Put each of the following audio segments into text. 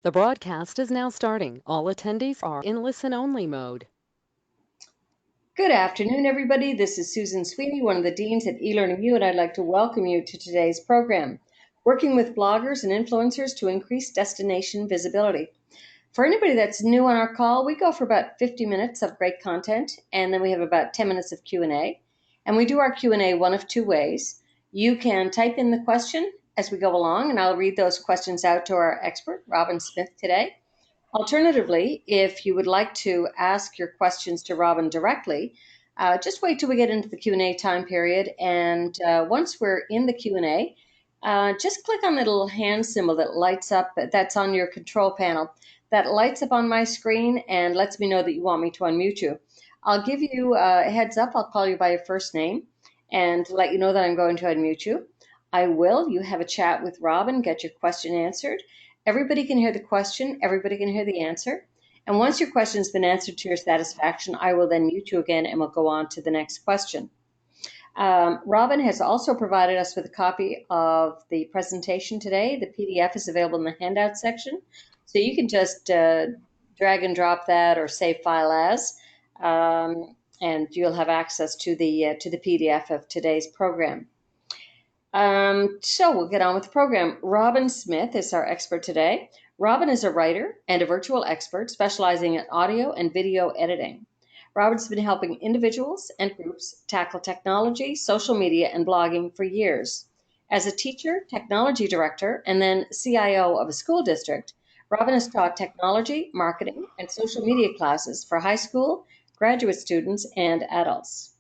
The broadcast is now starting. All attendees are in listen-only mode. Good afternoon, everybody. This is Susan Sweeney, one of the deans at eLearningU, and I'd like to welcome you to today's program, Working with Bloggers and Influencers to Increase Destination Visibility. For anybody that's new on our call, we go for about 50 minutes of great content, and then we have about 10 minutes of Q&A. And we do our Q&A one of two ways. You can type in the question as we go along, and I'll read those questions out to our expert, Robin Smith, today. Alternatively, if you would like to ask your questions to Robin directly, just wait till we get into the Q&A time period. And once we're in the Q&A, just click on the little hand symbol that lights up, that's on your control panel. That lights up on my screen and lets me know that you want me to unmute you. I'll give you a heads up. I'll call you by your first name and let you know that I'm going to unmute you. You have a chat with Robin, get your question answered. Everybody can hear the question, everybody can hear the answer. And once your question's been answered to your satisfaction, I will then mute you again and we'll go on to the next question. Robin has also provided us with a copy of the presentation today. The PDF is available in the handout section. So you can just drag and drop that or save file as, and you'll have access to the PDF of today's program. So we'll get on with the program. Robin Smith is our expert today. Robin is a writer and a virtual expert specializing in audio and video editing. Robin's been helping individuals and groups tackle technology, social media, and blogging for years. As a teacher, technology director, and then CIO of a school district, Robin has taught technology, marketing, and social media classes for high school, graduate students, and adults.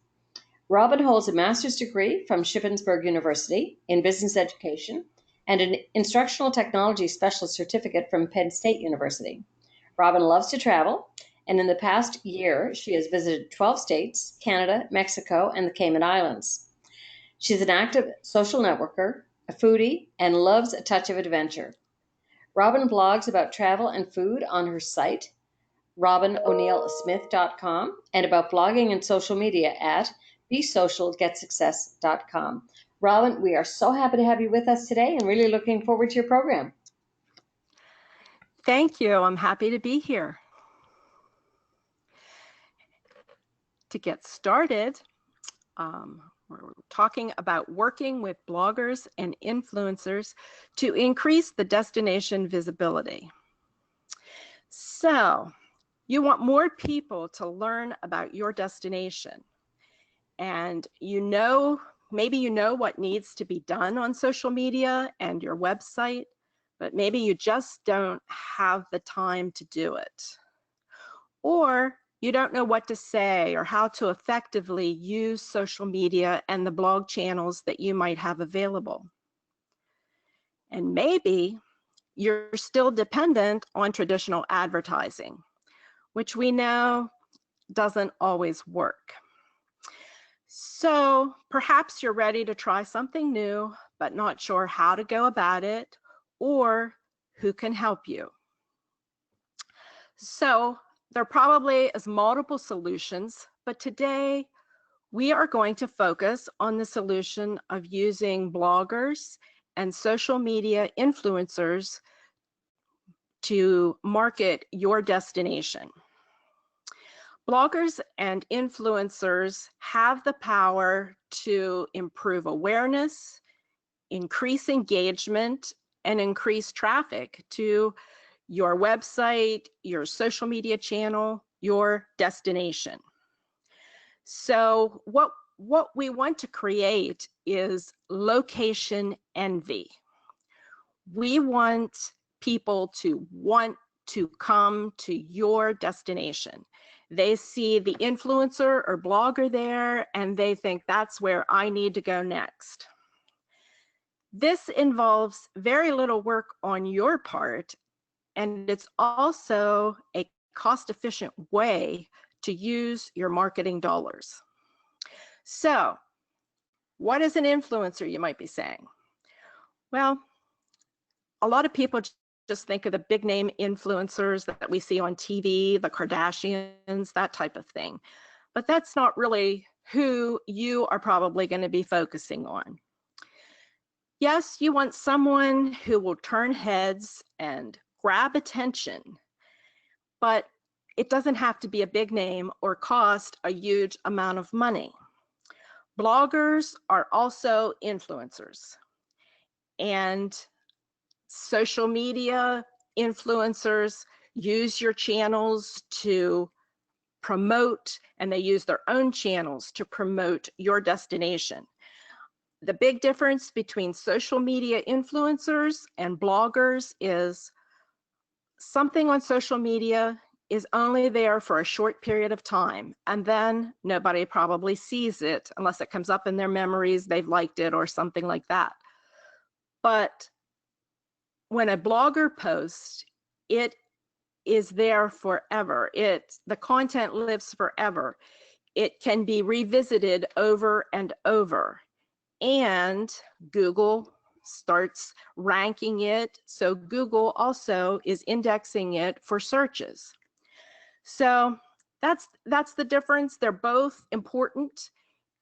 Robin holds a master's degree from Shippensburg University in business education and an instructional technology specialist certificate from Penn State University. Robin loves to travel, and in the past year, she has visited 12 states, Canada, Mexico, and the Cayman Islands. She's an active social networker, a foodie, and loves a touch of adventure. Robin blogs about travel and food on her site, robinoneilsmith.com, and about blogging and social media at besocialgetsuccess.com. Robin, we are so happy to have you with us today and really looking forward to your program. Thank you. I'm happy to be here. To get started, we're talking about working with bloggers and influencers to increase the destination visibility. So, you want more people to learn about your destination. And maybe you know what needs to be done on social media and your website, but maybe you just don't have the time to do it. Or you don't know what to say or how to effectively use social media and the blog channels that you might have available. And maybe you're still dependent on traditional advertising, which we know doesn't always work. So perhaps you're ready to try something new, but not sure how to go about it or who can help you. So there probably is multiple solutions, but today we are going to focus on the solution of using bloggers and social media influencers to market your destination. Bloggers and influencers have the power to improve awareness, increase engagement, and increase traffic to your website, your social media channel, your destination. So what we want to create is location envy. We want people to want to come to your destination. They see the influencer or blogger there and they think that's where I need to go next. This involves very little work on your part, and it's also a cost-efficient way to use your marketing dollars. So, what is an influencer, you might be saying? Well, a lot of people just think of the big name influencers that we see on TV, the Kardashians, that type of thing. But that's not really who you are probably going to be focusing on. Yes, you want someone who will turn heads and grab attention, but it doesn't have to be a big name or cost a huge amount of money. Bloggers are also influencers, and social media influencers use your channels to promote, and they use their own channels to promote your destination. The big difference between social media influencers and bloggers is something on social media is only there for a short period of time, and then nobody probably sees it unless it comes up in their memories, they've liked it or something like that. But when a blogger posts, it is there forever. The content lives forever. It can be revisited over and over. And Google starts ranking it, so Google also is indexing it for searches. So that's the difference. They're both important,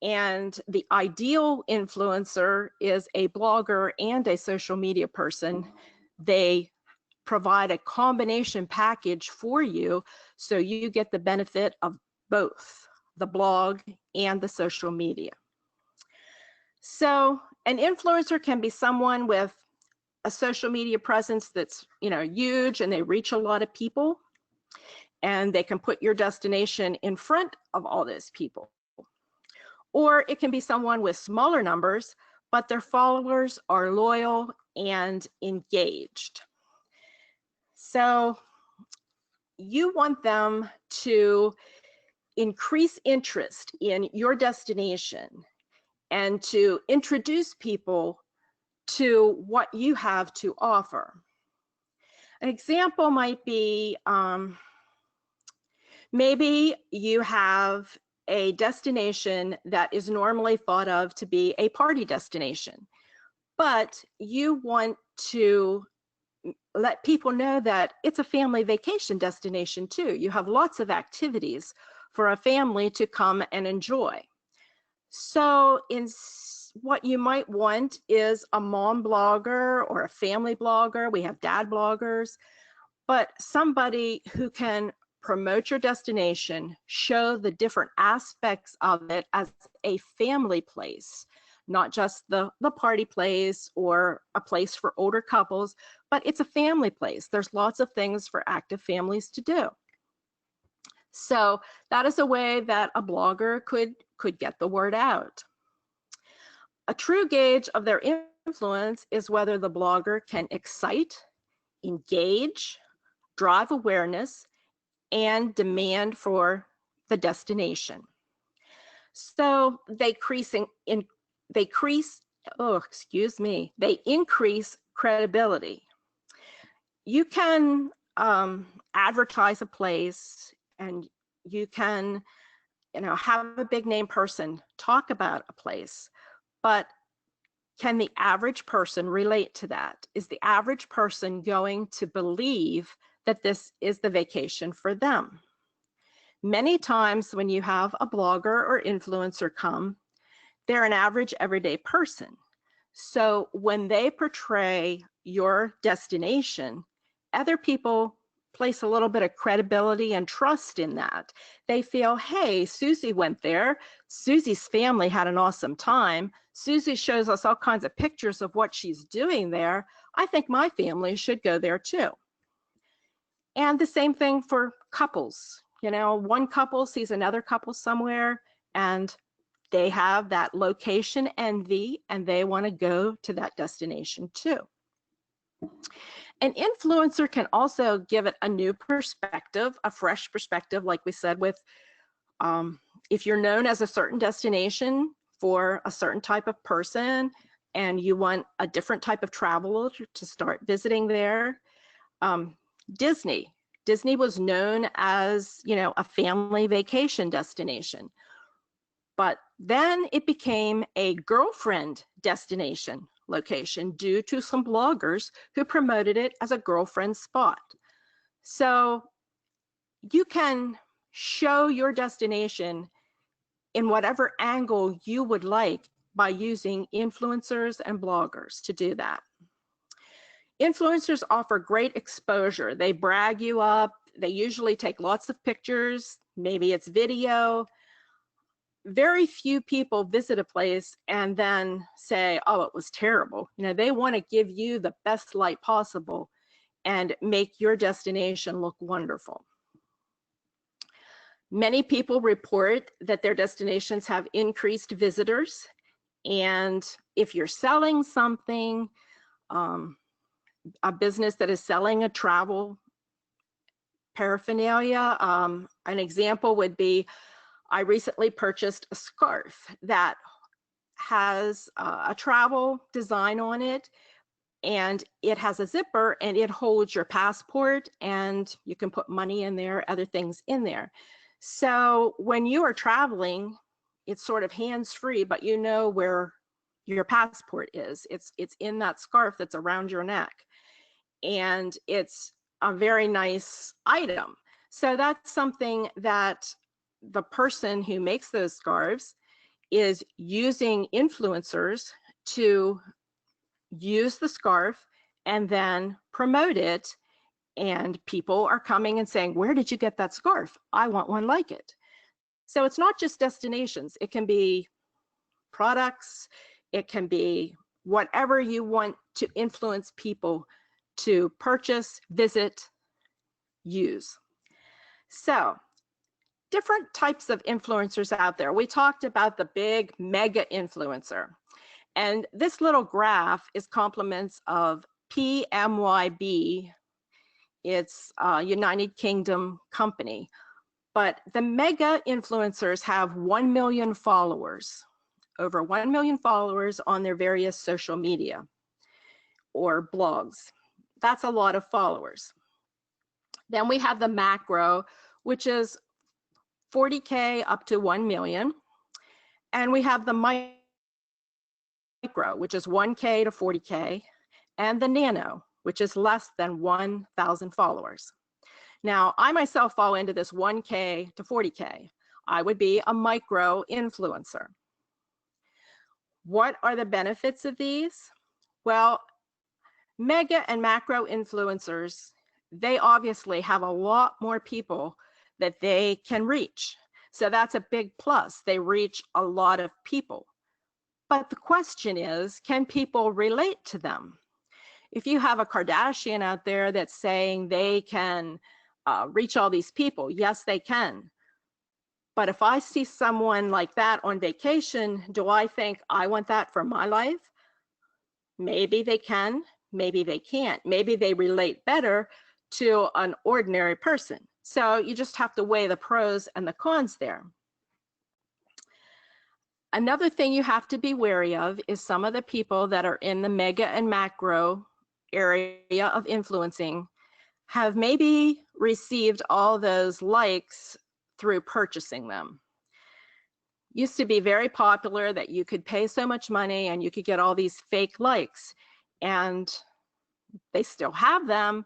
and the ideal influencer is a blogger and a social media person. They provide a combination package for you, so you get the benefit of both the blog and the social media. So an influencer can be someone with a social media presence that's, huge, and they reach a lot of people, and they can put your destination in front of all those people. Or it can be someone with smaller numbers, but their followers are loyal and engaged. So you want them to increase interest in your destination and to introduce people to what you have to offer. An example might be maybe you have a destination that is normally thought of to be a party destination, but you want to let people know that it's a family vacation destination too. You have lots of activities for a family to come and enjoy. So what you might want is a mom blogger or a family blogger. We have dad bloggers, but somebody who can promote your destination, show the different aspects of it as a family place, not just the party place or a place for older couples, but it's a family place. There's lots of things for active families to do. So that is a way that a blogger could get the word out. A true gauge of their influence is whether the blogger can excite, engage, drive awareness, and demand for the destination. So they increase credibility. You can advertise a place, and you can have a big name person talk about a place, but can the average person relate to that? Is the average person going to believe that this is the vacation for them? Many times when you have a blogger or influencer come, they're an average everyday person. So when they portray your destination, other people place a little bit of credibility and trust in that. They feel, hey, Susie went there. Susie's family had an awesome time. Susie shows us all kinds of pictures of what she's doing there. I think my family should go there too. And the same thing for couples. One couple sees another couple somewhere, and they have that location envy, and they want to go to that destination too. An influencer can also give it a new perspective, a fresh perspective, like we said with, if you're known as a certain destination for a certain type of person, and you want a different type of traveler to start visiting there. Disney was known as, a family vacation destination. But then it became a girlfriend destination location due to some bloggers who promoted it as a girlfriend spot. So you can show your destination in whatever angle you would like by using influencers and bloggers to do that. Influencers offer great exposure. They brag you up. They usually take lots of pictures. Maybe it's video. Very few people visit a place and then say, oh, it was terrible. They want to give you the best light possible and make your destination look wonderful. Many people report that their destinations have increased visitors. And if you're selling something, a business that is selling a travel paraphernalia, an example would be, I recently purchased a scarf that has a travel design on it, and it has a zipper and it holds your passport, and you can put money in there, other things in there. So when you are traveling, it's sort of hands-free, but you know where your passport is. It's in that scarf that's around your neck, and it's a very nice item. So that's something that the person who makes those scarves is using influencers to use the scarf and then promote it. And people are coming and saying, where did you get that scarf? I want one like it. So it's not just destinations. It can be products. It can be whatever you want to influence people to purchase, visit, use. So different types of influencers out there. We talked about the big mega influencer. And this little graph is compliments of PMYB. It's a United Kingdom company. But the mega influencers have 1 million followers, over 1 million followers on their various social media or blogs. That's a lot of followers. Then we have the macro, which is 40K up to 1 million. And we have the micro, which is 1K to 40K, and the nano, which is less than 1,000 followers. Now, I myself fall into this 1K to 40K. I would be a micro influencer. What are the benefits of these? Well, mega and macro influencers, they obviously have a lot more people that they can reach. So that's a big plus. They reach a lot of people. But the question is, can people relate to them? If you have a Kardashian out there that's saying they can reach all these people, yes, they can. But if I see someone like that on vacation, do I think I want that for my life? Maybe they can, maybe they can't. Maybe they relate better to an ordinary person. So you just have to weigh the pros and the cons there. Another thing you have to be wary of is some of the people that are in the mega and macro area of influencing have maybe received all those likes through purchasing them. Used to be very popular that you could pay so much money and you could get all these fake likes, and they still have them.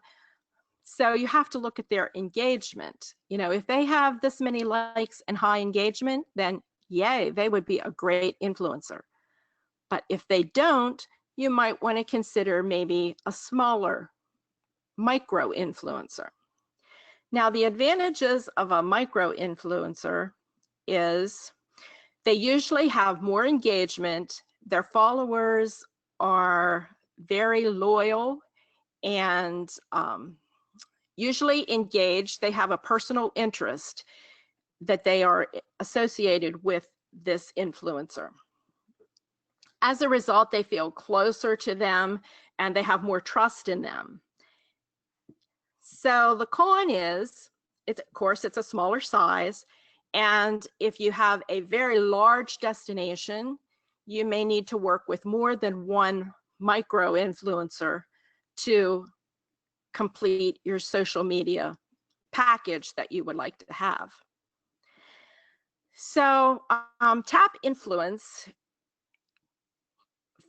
So you have to look at their engagement. If they have this many likes and high engagement, then yay, they would be a great influencer. But if they don't, you might want to consider maybe a smaller micro influencer. Now, the advantages of a micro influencer is they usually have more engagement. Their followers are very loyal and usually engaged. They have a personal interest that they are associated with this influencer. As a result, they feel closer to them and they have more trust in them. So the con is, of course, it's a smaller size. And if you have a very large destination, you may need to work with more than one micro influencer to complete your social media package that you would like to have. So Tap Influence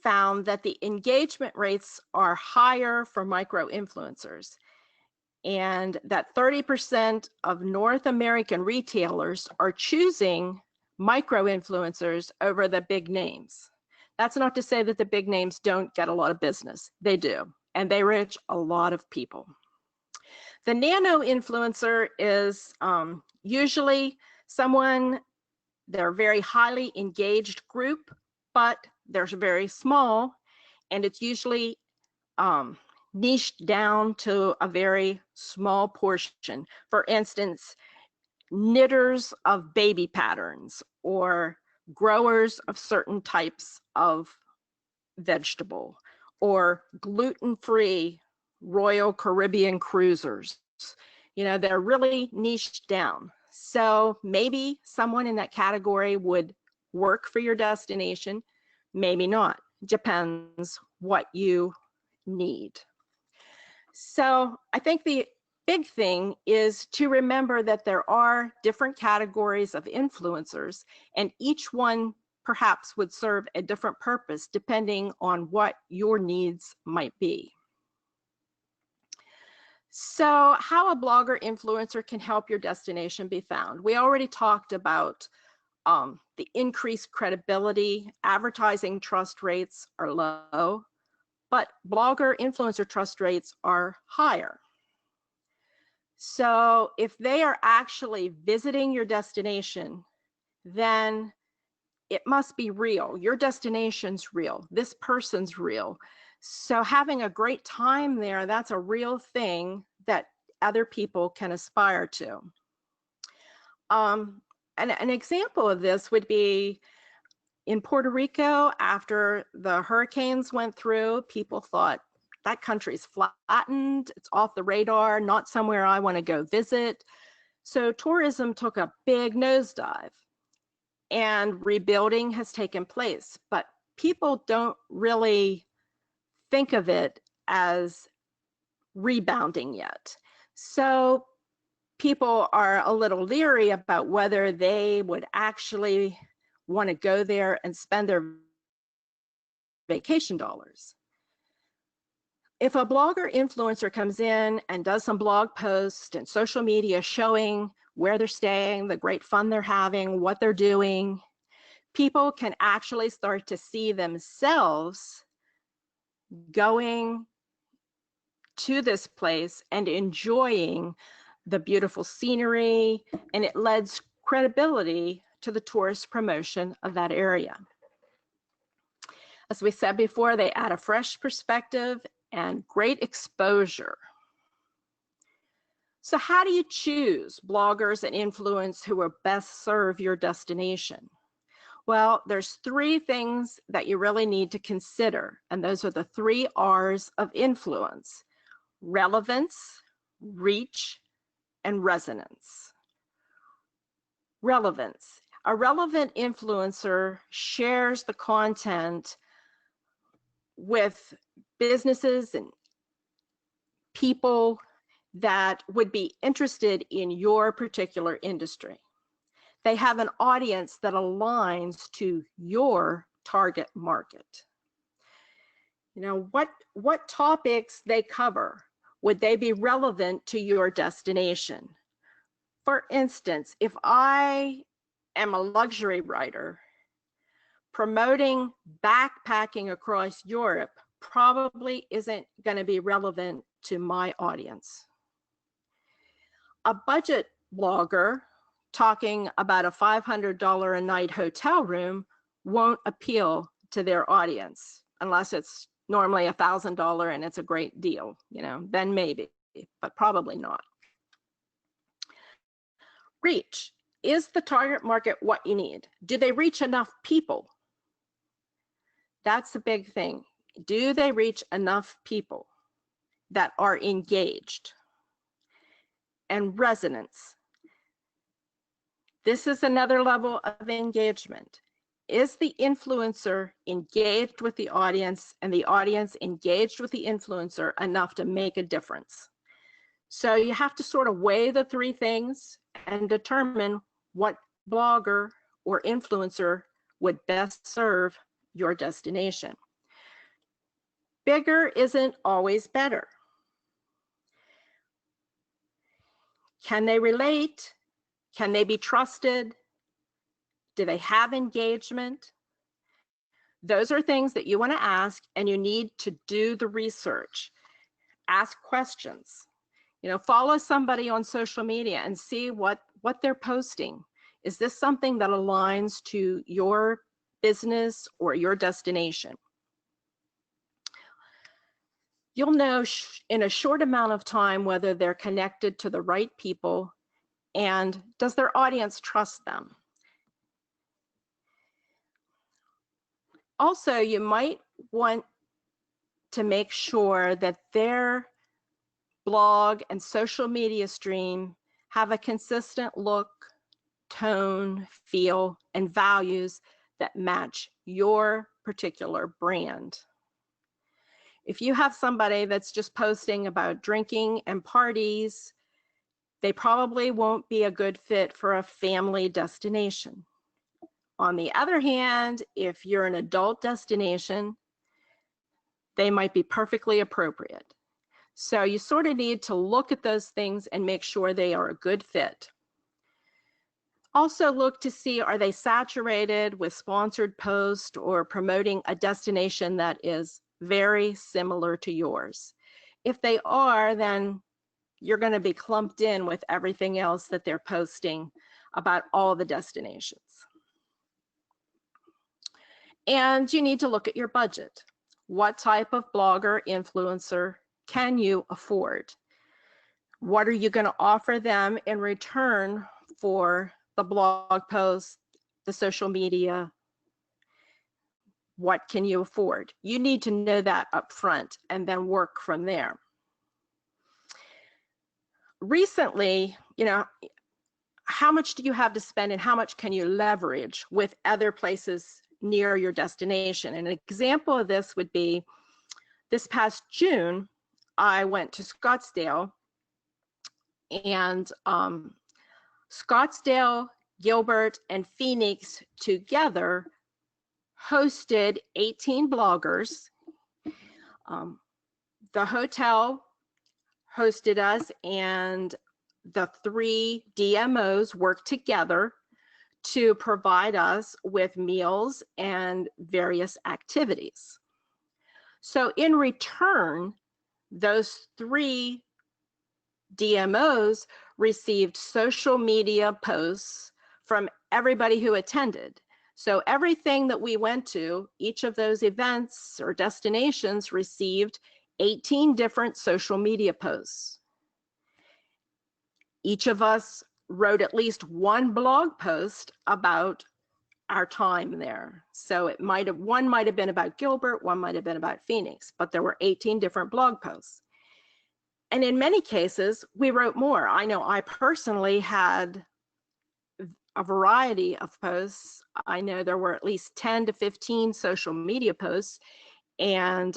found that the engagement rates are higher for micro influencers, and that 30% of North American retailers are choosing micro influencers over the big names. That's not to say that the big names don't get a lot of business. They do, and they reach a lot of people. The nano influencer is usually someone, they're a very highly engaged group, but they're very small, and it's usually niched down to a very small portion. For instance, knitters of baby patterns or growers of certain types of vegetable or gluten-free Royal Caribbean cruisers. You know, they're really niched down. So maybe someone in that category would work for your destination, maybe not. Depends what you need. So I think the big thing is to remember that there are different categories of influencers, and each one perhaps would serve a different purpose depending on what your needs might be. So how a blogger influencer can help your destination be found. We already talked about the increased credibility. Advertising trust rates are low, but blogger influencer trust rates are higher. So if they are actually visiting your destination, then it must be real. Your destination's real. This person's real. So having a great time there, that's a real thing that other people can aspire to. An example of this would be in Puerto Rico, after the hurricanes went through, people thought that country's flattened, it's off the radar, not somewhere I want to go visit. So tourism took a big nosedive and rebuilding has taken place, but people don't really think of it as rebounding yet. So people are a little leery about whether they would actually want to go there and spend their vacation dollars. If a blogger influencer comes in and does some blog posts and social media showing where they're staying, the great fun they're having, what they're doing, people can actually start to see themselves going to this place and enjoying the beautiful scenery, and it lends credibility to the tourist promotion of that area. As we said before, they add a fresh perspective and great exposure. So how do you choose bloggers and influencers who will best serve your destination? Well, there's three things that you really need to consider, and those are the 3 R's of influence: relevance, reach, and resonance. Relevance. A relevant influencer shares the content with businesses and people that would be interested in your particular industry. They have an audience that aligns to your target market. You know, what topics they cover, would they be relevant to your destination? For instance, if I am a luxury writer, promoting backpacking across Europe probably isn't going to be relevant to my audience. A budget blogger talking about a $500 a night hotel room won't appeal to their audience unless it's normally $1,000 and it's a great deal, you know, then maybe, but probably not. Reach. Is the target market what you need? Do they reach enough people? That's the big thing. Do they reach enough people that are engaged? And resonance. This is another level of engagement. Is the influencer engaged with the audience and the audience engaged with the influencer enough to make a difference? So you have to sort of weigh the 3 things and determine what blogger or influencer would best serve your destination. Bigger isn't always better. Can they relate? Can they be trusted? Do they have engagement? Those are things that you want to ask, and you need to do the research. ask questions. Follow somebody on social media and see what they're posting. Is this something that aligns to your business or your destination? You'll know in a short amount of time whether they're connected to the right people and does their audience trust them. Also, you might want to make sure that their blog and social media stream have a consistent look, tone, feel, and values that match your particular brand. If you have somebody that's just posting about drinking and parties, they probably won't be a good fit for a family destination. On the other hand, if you're an adult destination, they might be perfectly appropriate. So you sort of need to look at those things and make sure they are a good fit. Also look to see, are they saturated with sponsored posts or promoting a destination that is very similar to yours? If they are, then you're going to be clumped in with everything else that they're posting about all the destinations. And you need to look at your budget. What type of blogger, influencer can you afford? What are you going to offer them in return for the blog post, the social media? What can you afford? You need to know that up front and then work from there. Recently, how much do you have to spend and how much can you leverage with other places near your destination? An example of this would be this past June, I went to Scottsdale, and Scottsdale, Gilbert, and Phoenix together hosted 18 bloggers. The hotel hosted us, and the 3 DMOs worked together to provide us with meals and various activities. So in return, those 3 DMOs received social media posts from everybody who attended. So everything that we went to, each of those events or destinations received 18 different social media posts. Each of us wrote at least one blog post about our time there. So one might have been about Gilbert, one might have been about Phoenix, but there were 18 different blog posts. And in many cases, we wrote more. I know I personally had a variety of posts. I know there were at least 10 to 15 social media posts, and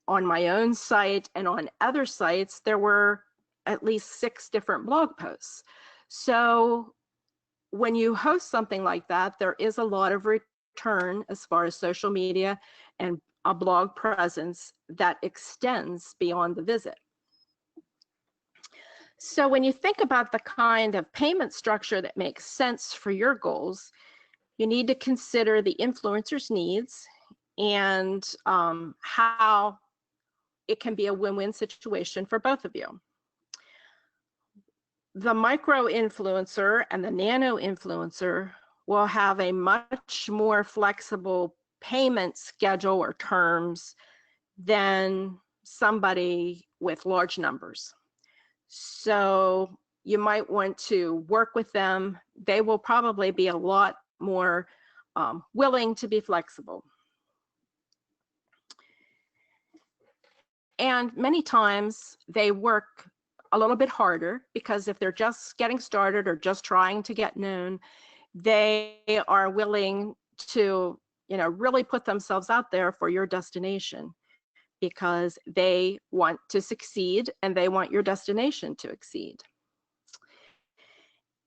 on my own site and on other sites, there were at least 6 different blog posts. So when you host something like that, there is a lot of return as far as social media and a blog presence that extends beyond the visit. So when you think about the kind of payment structure that makes sense for your goals, you need to consider the influencer's needs and how it can be a win-win situation for both of you. The micro influencer and the nano influencer will have a much more flexible payment schedule or terms than somebody with large numbers. So you might want to work with them. They will probably be a lot more willing to be flexible. And many times they work a little bit harder because if they're just getting started or just trying to get known, they are willing to, really put themselves out there for your destination because they want to succeed and they want your destination to exceed.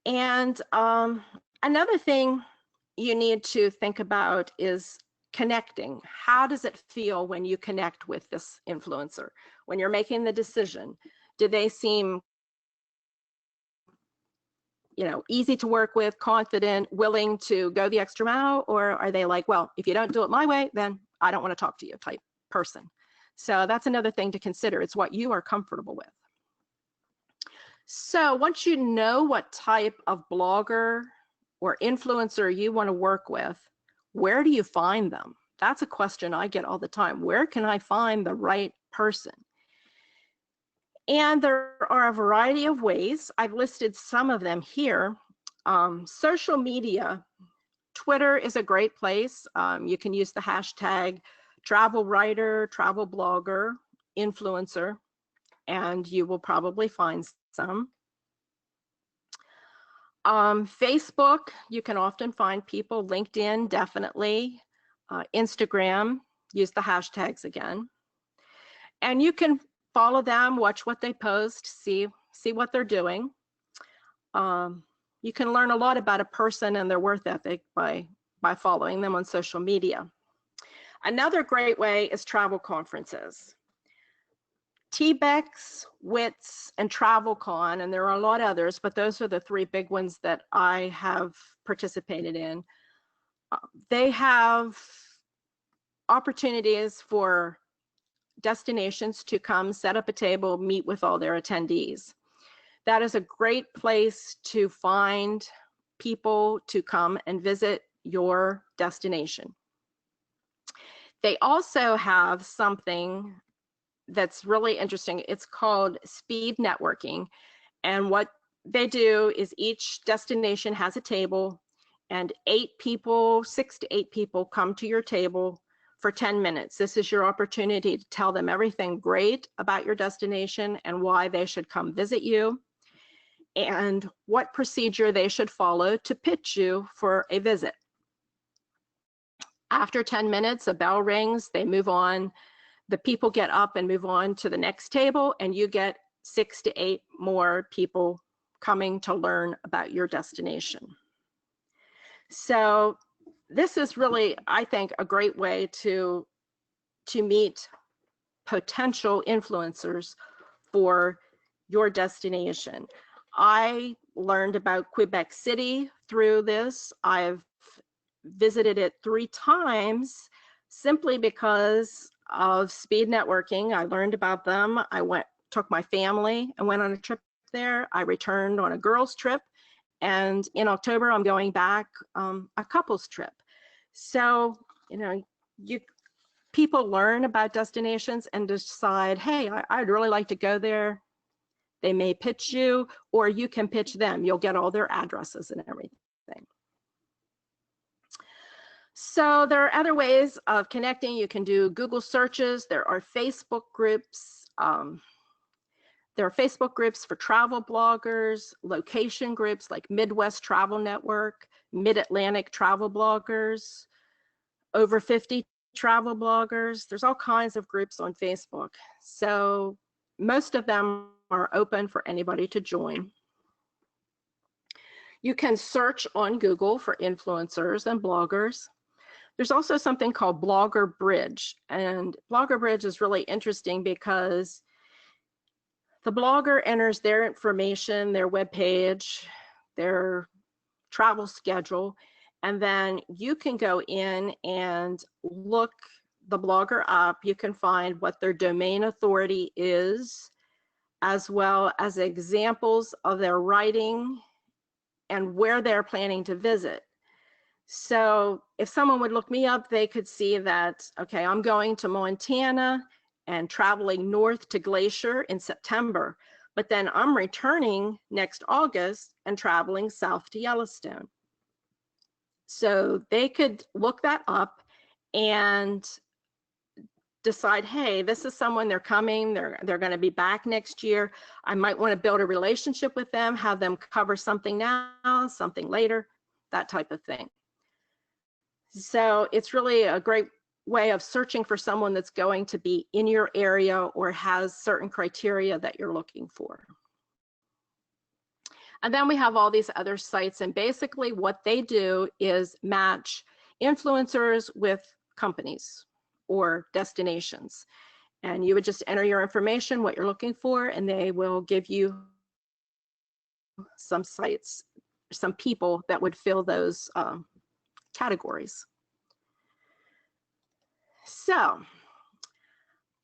And another thing you need to think about is connecting. How does it feel when you connect with this influencer? When you're making the decision, do they seem, easy to work with, confident, willing to go the extra mile? Or are they like, well, if you don't do it my way, then I don't want to talk to you type person? So that's another thing to consider. It's what you are comfortable with. So once you know what type of blogger or influencer you want to work with, where do you find them? That's a question I get all the time. Where can I find the right person? And there are a variety of ways. I've listed some of them here. Social media, Twitter is a great place. You can use the hashtag travel writer, travel blogger, influencer, and you will probably find some. Facebook, you can often find people. LinkedIn, definitely. Instagram, use the hashtags again. And you can follow them, watch what they post, see what they're doing. You can learn a lot about a person and their work ethic by following them on social media. Another great way is travel conferences. TBEX, WITS, and TravelCon, and there are a lot of others, but those are the three big ones that I have participated in. They have opportunities for destinations to come, set up a table, meet with all their attendees. That is a great place to find people to come and visit your destination. They also have something that's really interesting. It's called speed networking. And what they do is each destination has a table, and 6 to 8 people come to your table for 10 minutes. This is your opportunity to tell them everything great about your destination and why they should come visit you, and what procedure they should follow to pitch you for a visit. After 10 minutes, a bell rings, they move on. The people get up and move on to the next table, and you get 6 to 8 more people coming to learn about your destination. So this is really, I think, a great way to meet potential influencers for your destination. I learned about Quebec City through this. I've visited it 3 times simply because of speed networking. I learned about them. I took my family and went on a trip there. I returned on a girls' trip, and in October I'm going back a couples trip. So, you know, people learn about destinations and decide, hey, I'd really like to go there. They may pitch you, or you can pitch them. You'll get all their addresses and everything. So there are other ways of connecting. You can do Google searches. There are Facebook groups. There are Facebook groups for travel bloggers, location groups like Midwest Travel Network, Mid-Atlantic Travel Bloggers, Over 50 Travel Bloggers. There's all kinds of groups on Facebook. So most of them are open for anybody to join. You can search on Google for influencers and bloggers. There's also something called Blogger Bridge, and Blogger Bridge is really interesting because the blogger enters their information, their webpage, their travel schedule, and then you can go in and look the blogger up. You can find what their domain authority is, as well as examples of their writing and where they're planning to visit. So if someone would look me up, they could see that, okay, I'm going to Montana and traveling north to Glacier in September, but then I'm returning next August and traveling south to Yellowstone. So they could look that up and decide, hey, this is someone, they're coming, they're going to be back next year. I might want to build a relationship with them, have them cover something now, something later, that type of thing. So it's really a great way of searching for someone that's going to be in your area or has certain criteria that you're looking for. And then we have all these other sites, and basically what they do is match influencers with companies or destinations. And you would just enter your information, what you're looking for, and they will give you some sites, some people that would fill those categories. So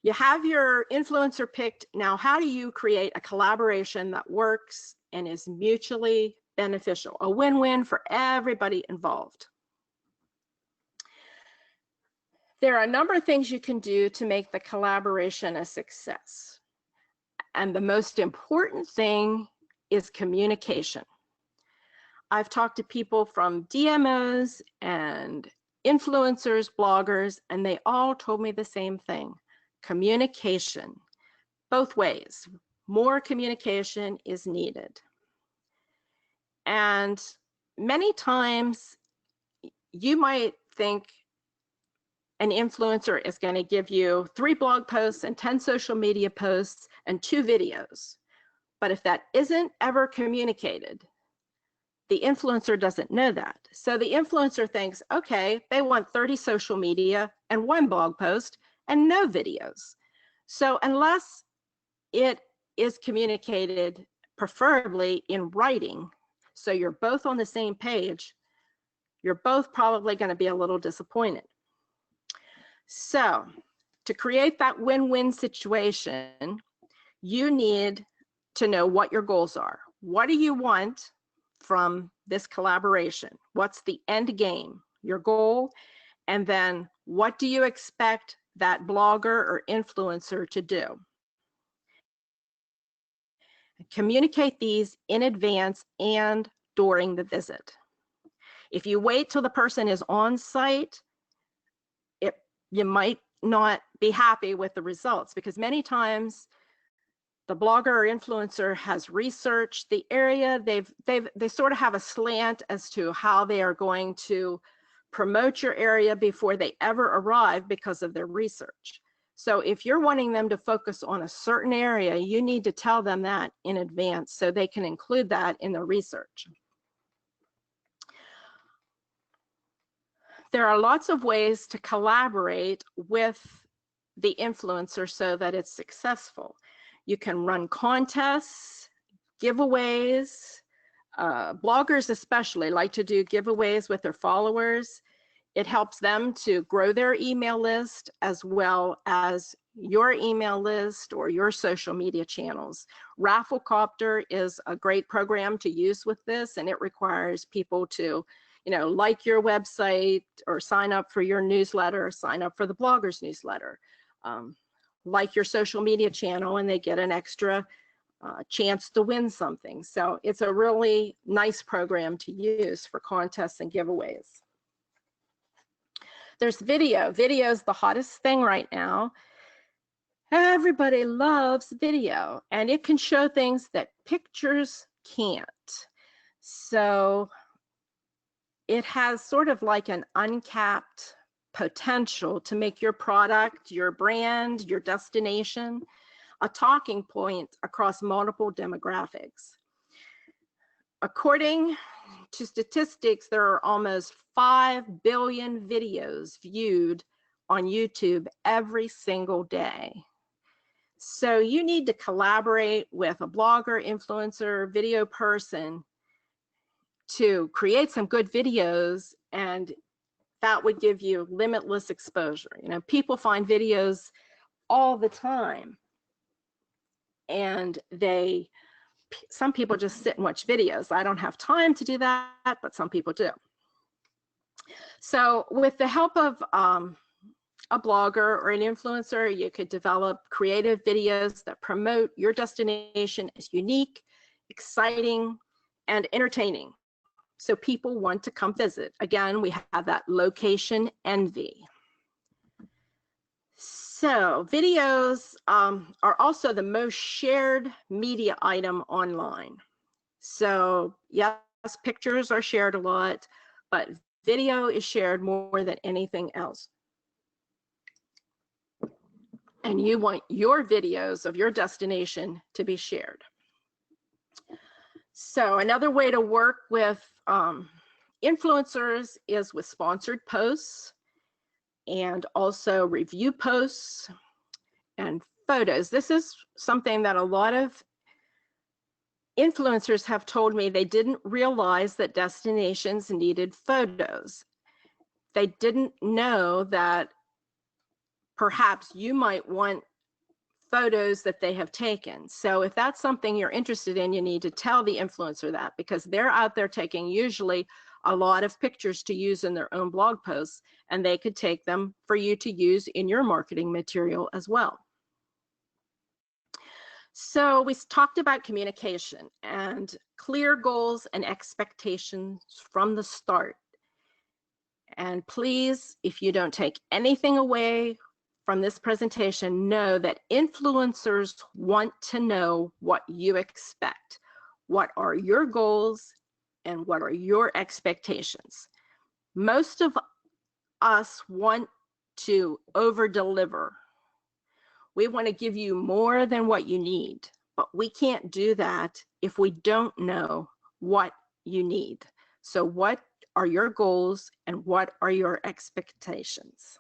You have your influencer picked. Now, how do you create a collaboration that works and is mutually beneficial, a win-win for everybody involved? There are a number of things you can do to make the collaboration a success. And the most important thing is communication. I've talked to people from DMOs and influencers, bloggers, and they all told me the same thing: communication, both ways. More communication is needed. And many times you might think an influencer is going to give you 3 blog posts and 10 social media posts and 2 videos. But if that isn't ever communicated, the influencer doesn't know that. So the influencer thinks, okay, they want 30 social media and 1 blog post and no videos. So unless it is communicated, preferably in writing, so you're both on the same page, you're both probably going to be a little disappointed. So to create that win-win situation, you need to know what your goals are. What do you want from this collaboration? What's the end game, your goal? And then what do you expect that blogger or influencer to do? Communicate these in advance and during the visit. If you wait till the person is on site, you might not be happy with the results, because many times the blogger or influencer has researched the area. They sort of have a slant as to how they are going to promote your area before they ever arrive because of their research. So if you're wanting them to focus on a certain area, you need to tell them that in advance so they can include that in the research. There are lots of ways to collaborate with the influencer so that it's successful. You can run contests, giveaways. Bloggers especially like to do giveaways with their followers. It helps them to grow their email list as well as your email list or your social media channels. Rafflecopter is a great program to use with this, and it requires people to, like your website or sign up for your newsletter, sign up for the blogger's newsletter, like your social media channel, and they get an extra chance to win something. So it's a really nice program to use for contests and giveaways. There's video. Video is the hottest thing right now. Everybody loves video, and it can show things that pictures can't. So it has sort of like an uncapped potential to make your product, your brand, your destination a talking point across multiple demographics. According to statistics, there are almost 5 billion videos viewed on YouTube every single day. So you need to collaborate with a blogger, influencer, video person to create some good videos, and that would give you limitless exposure. People find videos all the time, and some people just sit and watch videos. I don't have time to do that, but some people do. So with the help of a blogger or an influencer, you could develop creative videos that promote your destination as unique, exciting, and entertaining, so people want to come visit. Again, we have that location envy. So videos are also the most shared media item online. So yes, pictures are shared a lot, but video is shared more than anything else. And you want your videos of your destination to be shared. So another way to work with influencers is with sponsored posts, and also review posts and photos. This is something that a lot of influencers have told me they didn't realize that destinations needed photos. They didn't know that perhaps you might want photos that they have taken. So if that's something you're interested in, you need to tell the influencer that, because they're out there taking usually a lot of pictures to use in their own blog posts, and they could take them for you to use in your marketing material as well. So we talked about communication and clear goals and expectations from the start. And please, if you don't take anything away from this presentation, know that influencers want to know what you expect. What are your goals and what are your expectations? Most of us want to over-deliver. We want to give you more than what you need, but we can't do that if we don't know what you need. So what are your goals and what are your expectations?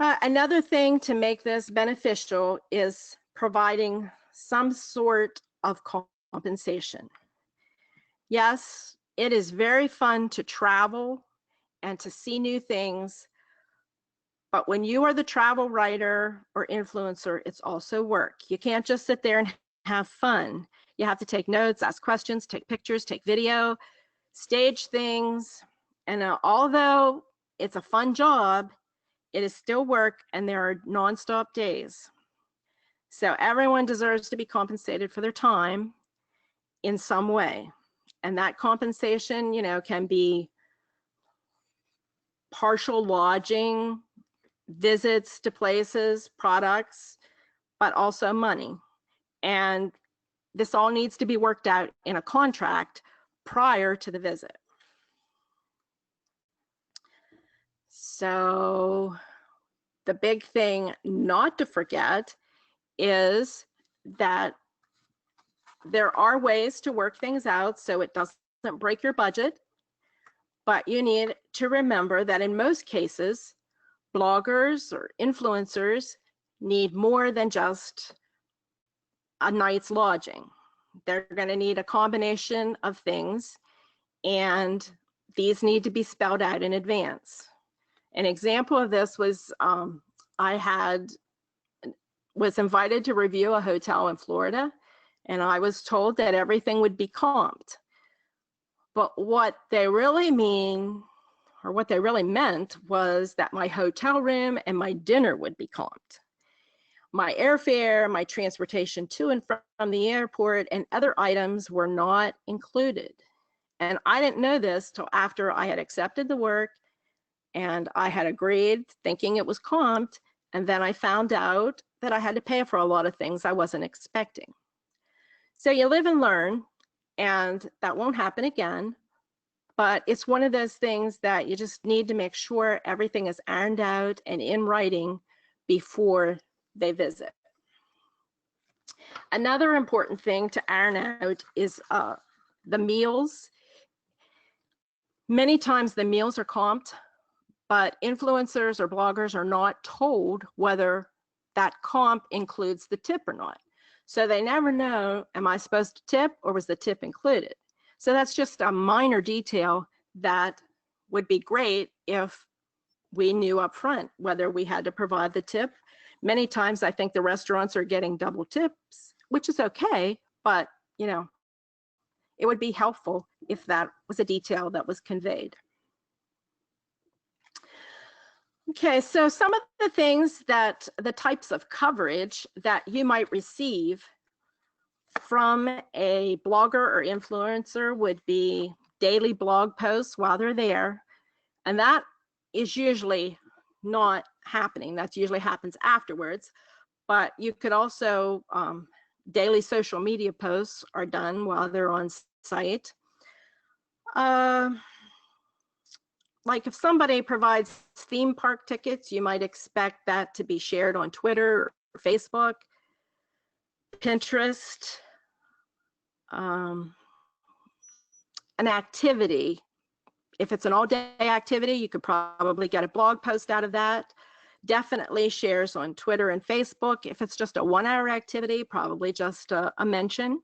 Another thing to make this beneficial is providing some sort of compensation. Yes, it is very fun to travel and to see new things, but when you are the travel writer or influencer, it's also work. You can't just sit there and have fun. You have to take notes, ask questions, take pictures, take video, stage things. And although it's a fun job, it is still work, and there are nonstop days. So everyone deserves to be compensated for their time in some way. And that compensation, can be partial lodging, visits to places, products, but also money. And this all needs to be worked out in a contract prior to the visit. So the big thing not to forget is that there are ways to work things out so it doesn't break your budget, but you need to remember that in most cases, bloggers or influencers need more than just a night's lodging. They're going to need a combination of things, and these need to be spelled out in advance. An example of this was I was invited to review a hotel in Florida, and I was told that everything would be comped. But what they really meant was that my hotel room and my dinner would be comped. My airfare, my transportation to and from the airport, and other items were not included. And I didn't know this till after I had accepted the work and I had agreed thinking it was comped, and then I found out that I had to pay for a lot of things I wasn't expecting. So you live and learn, and that won't happen again, but it's one of those things that you just need to make sure everything is ironed out and in writing before they visit. Another important thing to iron out is the meals. Many times the meals are comped, but influencers or bloggers are not told whether that comp includes the tip or not. So they never know, am I supposed to tip or was the tip included? So that's just a minor detail that would be great if we knew up front whether we had to provide the tip. Many times I think the restaurants are getting double tips, which is okay, but it would be helpful if that was a detail that was conveyed. Okay, so some of the types of coverage that you might receive from a blogger or influencer would be daily blog posts while they're there. And that is usually not happening. That usually happens afterwards. But you could also, daily social media posts are done while they're on site. Like if somebody provides theme park tickets, you might expect that to be shared on Twitter or Facebook, Pinterest. An activity, if it's an all-day activity, you could probably get a blog post out of that. Definitely shares on Twitter and Facebook. If it's just a 1-hour activity, probably just a mention.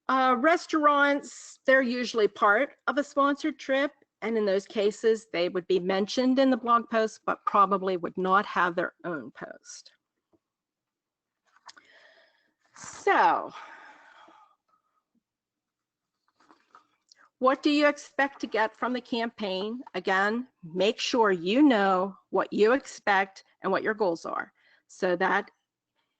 Restaurants, they're usually part of a sponsored trip, And in those cases, they would be mentioned in the blog post, but probably would not have their own post. So, what do you expect to get from the campaign? Again, make sure you know what you expect and what your goals are. So that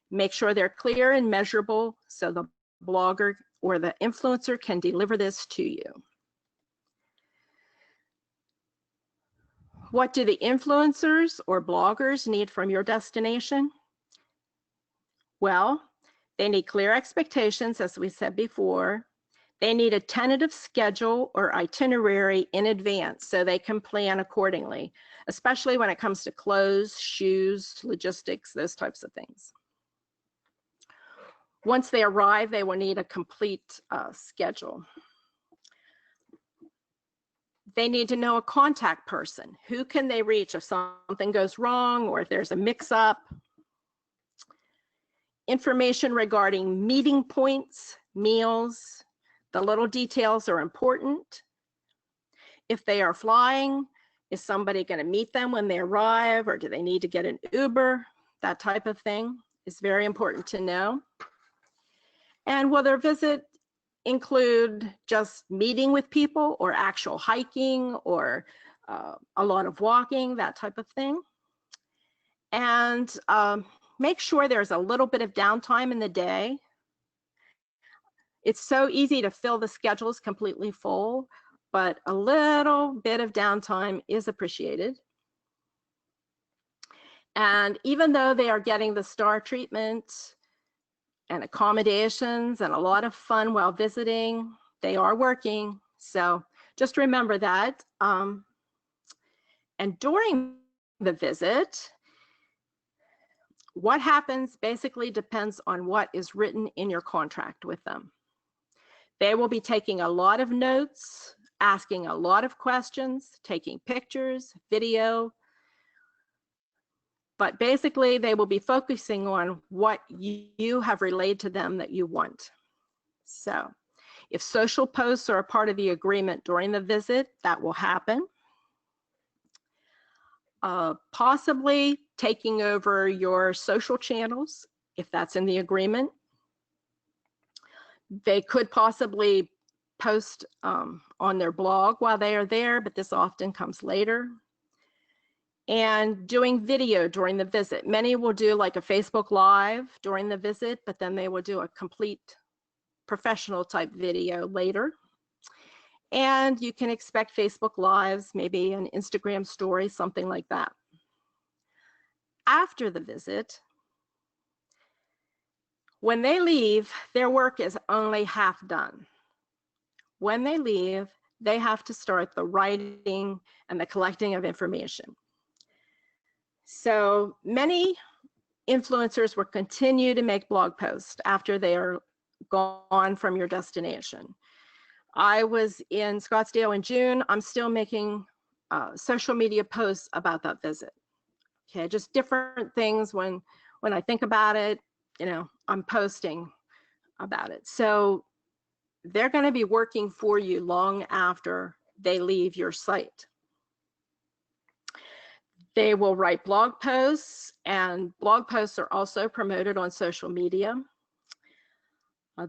make sure they're clear and measurable so the blogger or the influencer can deliver this to you. What do the influencers or bloggers need from your destination? Well, they need clear expectations, as we said before. They need a tentative schedule or itinerary in advance so they can plan accordingly, especially when it comes to clothes, shoes, logistics, those types of things. Once they arrive, they will need a complete schedule. They need to know a contact person. Who can they reach if something goes wrong or if there's a mix-up? Information regarding meeting points, meals, the little details are important. If they are flying, is somebody going to meet them when they arrive, or do they need to get an Uber? That type of thing is very important to know. And will their visit include just meeting with people or actual hiking or a lot of walking, that type of thing? And make sure there's a little bit of downtime in the day. It's so easy to fill the schedules completely full, but a little bit of downtime is appreciated. And even though they are getting the star treatment and accommodations and a lot of fun while visiting, they are working. So just remember that. And during the visit, what happens basically depends on what is written in your contract with them. They will be taking a lot of notes, asking a lot of questions, taking pictures, video, but basically they will be focusing on what you have relayed to them that you want. So if social posts are a part of the agreement during the visit, that will happen. Possibly taking over your social channels, if that's in the agreement. They could possibly post on their blog while they are there, but this often comes later. And doing video during the visit. Many will do like a Facebook Live during the visit, but then they will do a complete professional type video later. And you can expect Facebook Lives, maybe an Instagram story, something like that. After the visit, when they leave, their work is only half done. When they leave, they have to start the writing and the collecting of information. So many influencers will continue to make blog posts after they are gone from your destination. I was in Scottsdale in June. I'm still making social media posts about that visit. Okay, just different things when I think about it, you know, I'm posting about it. So they're going to be working for you long after they leave your site. They will write blog posts, and blog posts are also promoted on social media.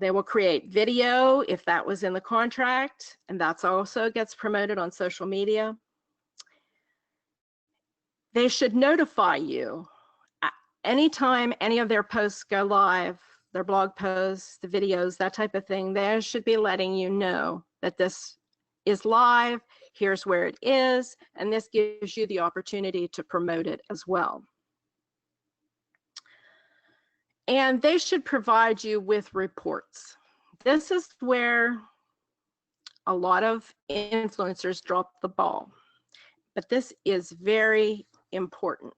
They will create video if that was in the contract, and that's also gets promoted on social media. They should notify you anytime any of their posts go live, their blog posts, the videos, that type of thing. They should be letting you know that this is live, here's where it is, and this gives you the opportunity to promote it as well. And they should provide you with reports. This is where a lot of influencers drop the ball, but this is very important.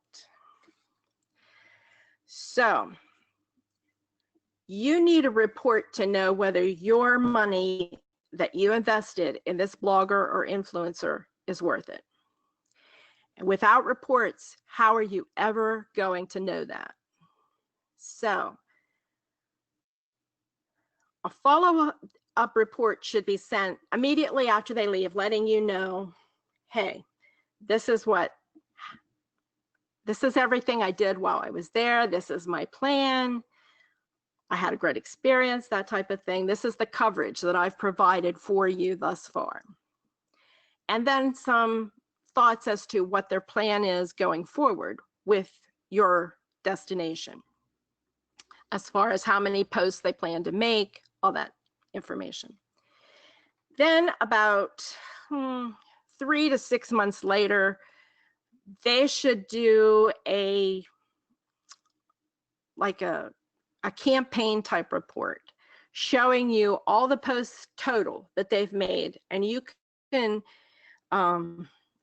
So you need a report to know whether your money that you invested in this blogger or influencer is worth it. And without reports, how are you ever going to know that? So a follow-up report should be sent immediately after they leave, letting you know hey, this is everything I did while I was there. This is my plan. I had a great experience, that type of thing. This is the coverage that I've provided for you thus far. And then some thoughts as to what their plan is going forward with your destination, as far as how many posts they plan to make, all that information. Then about 3 to 6 months later, they should do a campaign type report showing you all the posts total that they've made, and you can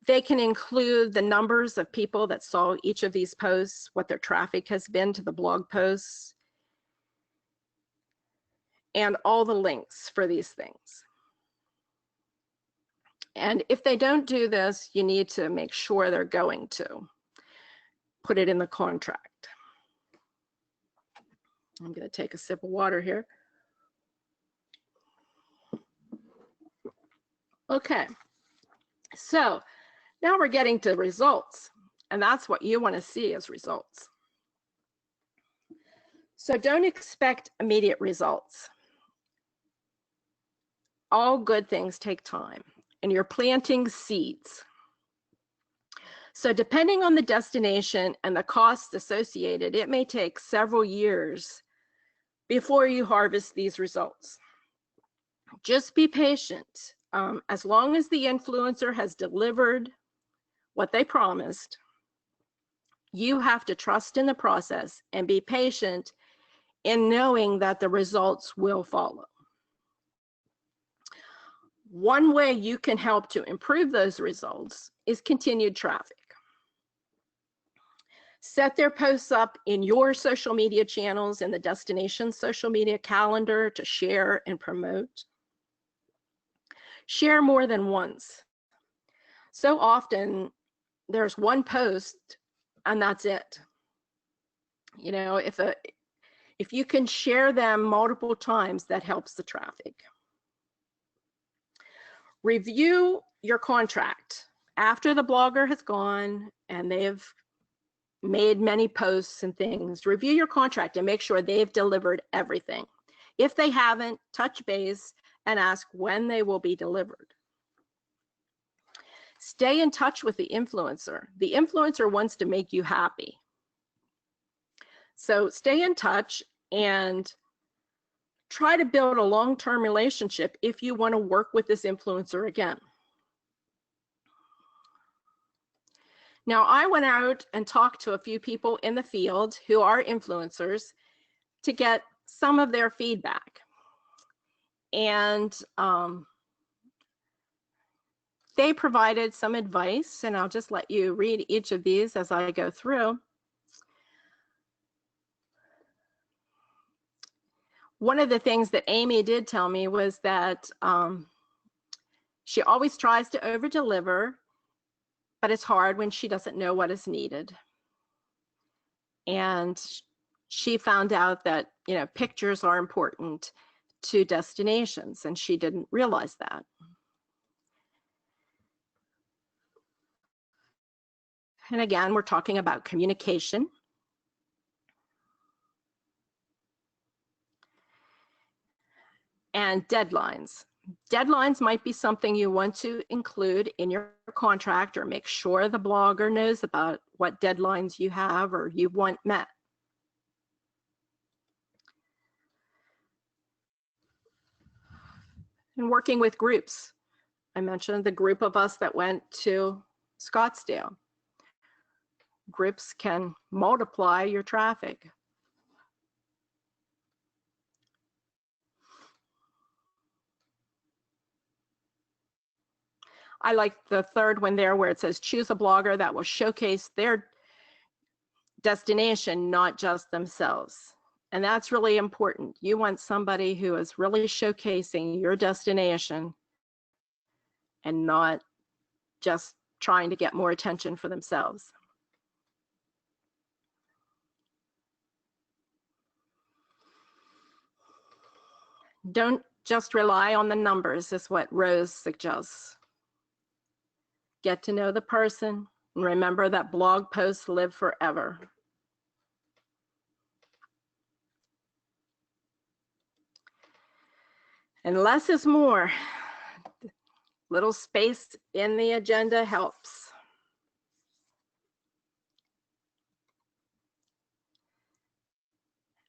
they can include the numbers of people that saw each of these posts, what their traffic has been to the blog posts, and all the links for these things. And if they don't do this, you need to make sure they're going to put it in the contract. I'm going to take a sip of water here. Okay, so now we're getting to results, and that's what you want to see as results. So don't expect immediate results. All good things take time, and you're planting seeds. So depending on the destination and the costs associated, it may take several years before you harvest these results. Just be patient. As long as the influencer has delivered what they promised, you have to trust in the process and be patient in knowing that the results will follow. One way you can help to improve those results is continued traffic. Set their posts up in your social media channels in the destination social media calendar to share and promote. Share more than once. So often there's one post and that's it. You know, if you can share them multiple times, that helps the traffic. Review your contract after the blogger has gone and they've made many posts and things. Review your contract and make sure they've delivered everything. If they haven't, touch base and ask when they will be delivered. Stay in touch with the influencer. The influencer wants to make you happy. So stay in touch and try to build a long-term relationship if you want to work with this influencer again. Now, I went out and talked to a few people in the field who are influencers to get some of their feedback. And they provided some advice, and I'll just let you read each of these as I go through. One of the things that Amy did tell me was that she always tries to over-deliver, but it's hard when she doesn't know what is needed. And she found out that, you know, pictures are important to destinations, and she didn't realize that. And again, we're talking about communication. And deadlines. Deadlines might be something you want to include in your contract, or make sure the blogger knows about what deadlines you have or you want met. And working with groups. I mentioned the group of us that went to Scottsdale. Groups can multiply your traffic. I like the third one there where it says choose a blogger that will showcase their destination, not just themselves. And that's really important. You want somebody who is really showcasing your destination and not just trying to get more attention for themselves. Don't just rely on the numbers, is what Rose suggests. get to know the person, and remember that blog posts live forever. And less is more. Little space in the agenda helps.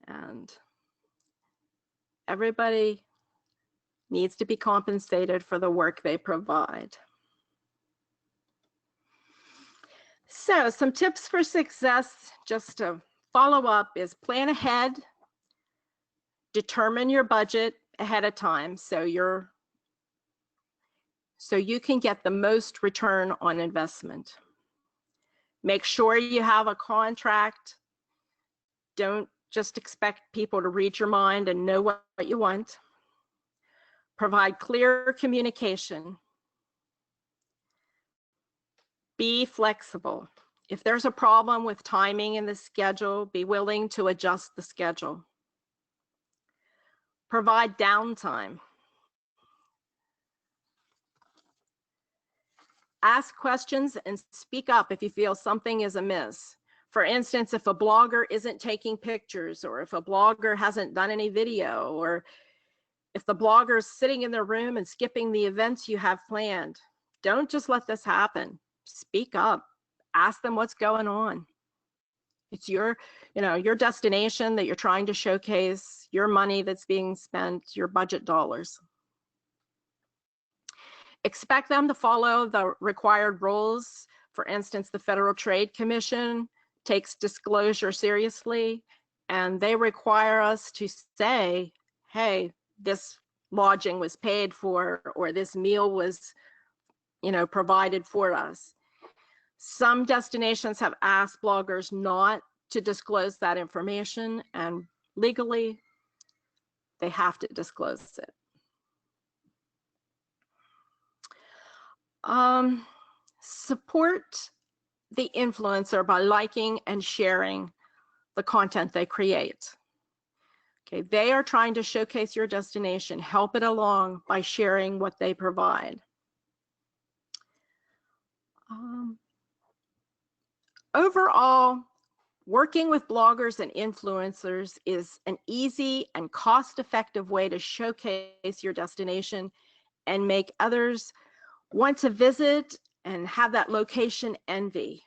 And everybody needs to be compensated for the work they provide. So some tips for success, just to follow up, is plan ahead, determine your budget ahead of time so you can get the most return on investment. Make sure you have a contract. Don't just expect people to read your mind and know what you want. Provide clear communication. Be flexible. If there's a problem with timing in the schedule, be willing to adjust the schedule. Provide downtime. Ask questions and speak up if you feel something is amiss. For instance, if a blogger isn't taking pictures, or if a blogger hasn't done any video, or if the blogger is sitting in their room and skipping the events you have planned, don't just let this happen. Speak up. Ask them what's going on. It's your destination that you're trying to showcase, your money that's being spent, your budget dollars. Expect them to follow the required rules. For instance, the Federal Trade Commission takes disclosure seriously, and they require us to say, hey, this lodging was paid for, or this meal was, provided for us. Some destinations have asked bloggers not to disclose that information, and legally, they have to disclose it. Support the influencer by liking and sharing the content they create. Okay, they are trying to showcase your destination. Help it along by sharing what they provide. Overall, working with bloggers and influencers is an easy and cost-effective way to showcase your destination and make others want to visit and have that location envy.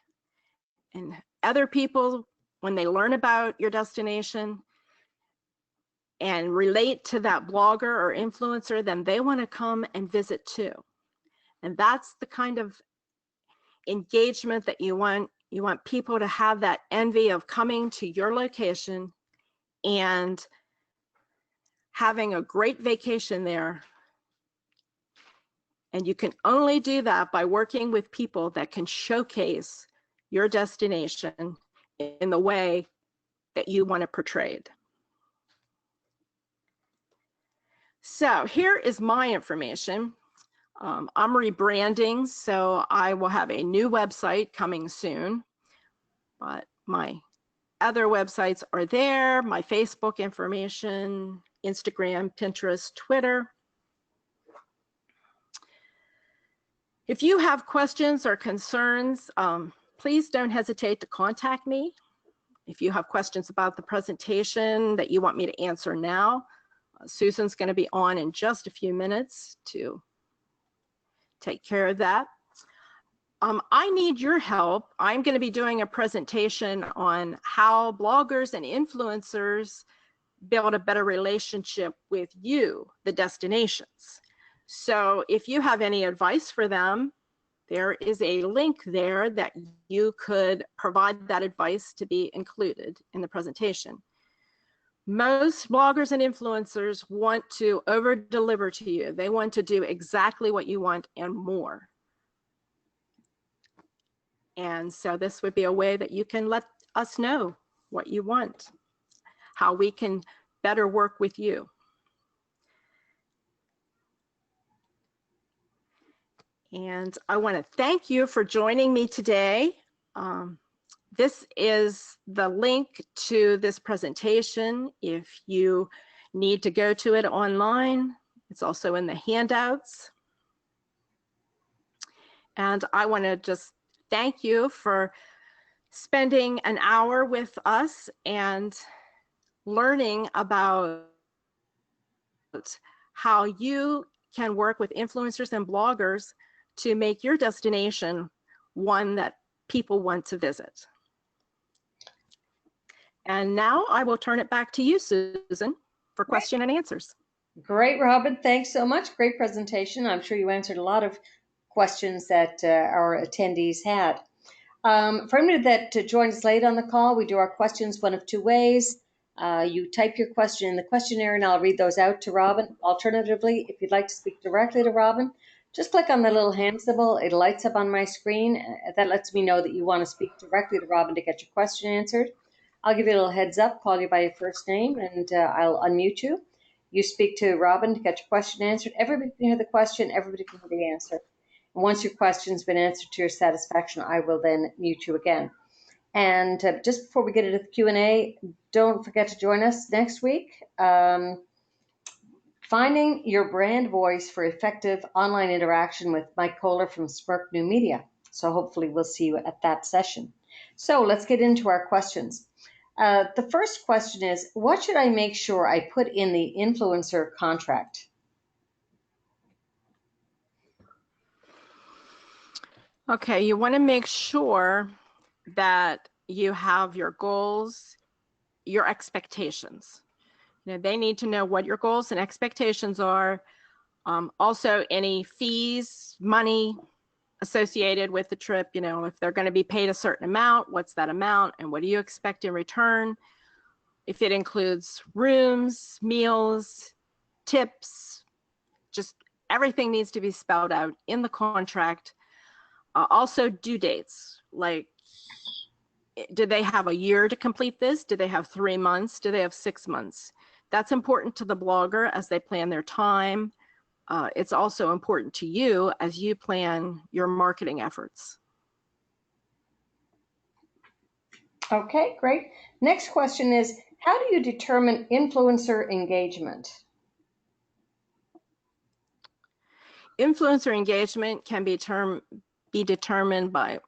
And other people, when they learn about your destination and relate to that blogger or influencer, then they want to come and visit too. And that's the kind of engagement that you want. You want people to have that envy of coming to your location and having a great vacation there. And you can only do that by working with people that can showcase your destination in the way that you want it portrayed. So here is my information. I'm rebranding, so I will have a new website coming soon, but my other websites are there, my Facebook information, Instagram, Pinterest, Twitter. If you have questions or concerns, please don't hesitate to contact me. If you have questions about the presentation that you want me to answer now, Susan's going to be on in just a few minutes to take care of that. I need your help. I'm going to be doing a presentation on how bloggers and influencers build a better relationship with you, the destinations. So if you have any advice for them, there is a link there that you could provide that advice to be included in the presentation. Most bloggers and influencers want to over-deliver to you. They want to do exactly what you want and more. And so this would be a way that you can let us know what you want, how we can better work with you. And I want to thank you for joining me today. This is the link to this presentation. If you need to go to it online, it's also in the handouts. And I want to just thank you for spending an hour with us and learning about how you can work with influencers and bloggers to make your destination one that people want to visit. And now I will turn it back to you, Susan, for question and answers. Great, Robin. Thanks so much. Great presentation. I'm sure you answered a lot of questions that our attendees had. For anybody that joined us late on the call, we do our questions one of two ways. You type your question in the questionnaire and I'll read those out to Robin. Alternatively, if you'd like to speak directly to Robin, just click on the little hand symbol. It lights up on my screen. That lets me know that you want to speak directly to Robin to get your question answered. I'll give you a little heads up, call you by your first name, and I'll unmute you. You speak to Robin to get your question answered. Everybody can hear the question, everybody can hear the answer. And once your question's been answered to your satisfaction, I will then mute you again. And just before we get into the Q&A, don't forget to join us next week. Finding your brand voice for effective online interaction with Mike Kohler from Smirk New Media. So hopefully we'll see you at that session. So let's get into our questions. The first question is, what should I make sure I put in the influencer contract? Okay, you want to make sure that you have your goals, your expectations. They need to know what your goals and expectations are. Also, any fees, money associated with the trip, if they're going to be paid a certain amount, what's that amount and what do you expect in return? If it includes rooms, meals, tips, just everything needs to be spelled out in the contract. Also, due dates, like, do they have a year to complete this? Do they have 3 months? Do they have 6 months? That's important to the blogger as they plan their time. It's also important to you as you plan your marketing efforts. Okay, great. Next question is, how do you determine influencer engagement? Influencer engagement can be determined by